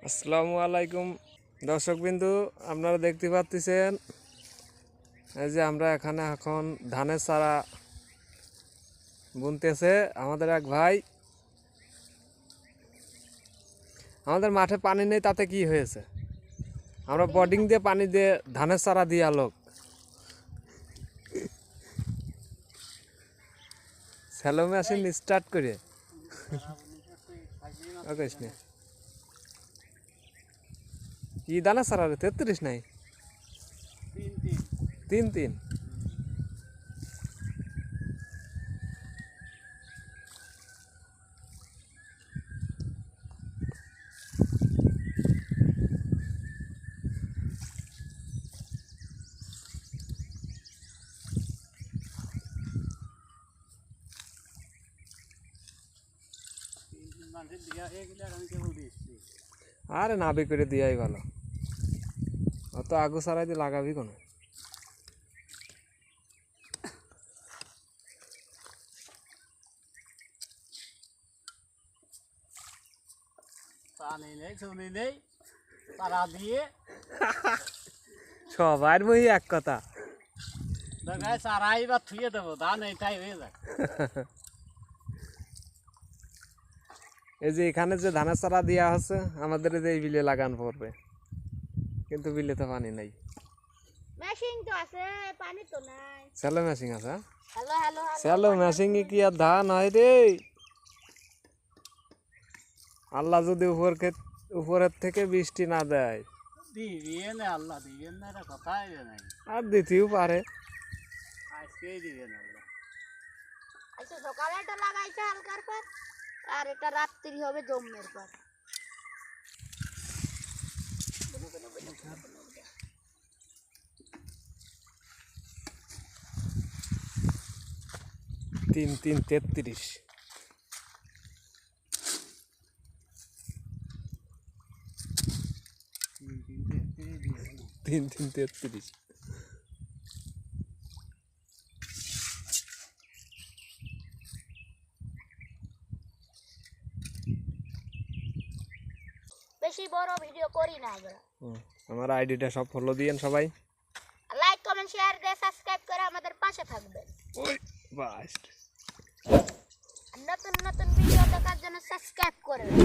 আসসালামু আলাইকুম দর্শকবিন্দু, আপনারা দেখতে পাচ্ছেন এই যে আমরা এখানে এখন ধানের চারা বুনতেছে আমাদের এক ভাই। আমাদের মাঠে পানি নেই, তাতে কি হয়েছে? আমরা বোর্ডিং দিয়ে পানি দিয়ে ধানের চারা দিয়ে লোক স্যালো মেশিন স্টার্ট করে কি দানা চারা রে 33 নাই 3-3 আরে নাবি করে দিয়াই ভালো, অত আগু সারাই দিয়ে লাগাবি কোন? সবার বই এক কথা, এই যে এখানে যে ধানের চারা দেওয়া হচ্ছে আমাদের এই বিলে লাগান পড়বে, কিন্তু বিলে তো পানি নাই। মেশিন তো আছে, পানি তো নাই। স্যালো মেশিন আছে। হ্যালো হ্যালো স্যালো মেশিন কি আর ধান হয় রে? আল্লাহ যদি উপরের থেকে বৃষ্টি না দেয়, আল্লাহ দিবেন না, কথাই নাই। আর দিতেও পারে। আজকেই দিবেন আল্লাহ। আচ্ছা, সকালে এটা লাগাইছে হালকার পর, আর এটা রাত্রি হবে জম্মের পর। তিন 33 33 বেশি বড় ভিডিও করি না আমরা। আমার আইডিটা সব ফলো দিয়েন সবাই, লাইক কমেন্ট শেয়ার দিয়ে সাবস্ক্রাইব করে আমাদের পাশে থাকবেন। ওই বাস নতুন নতুন ভিডিও দেখার জন্য সাবস্ক্রাইব করবেন।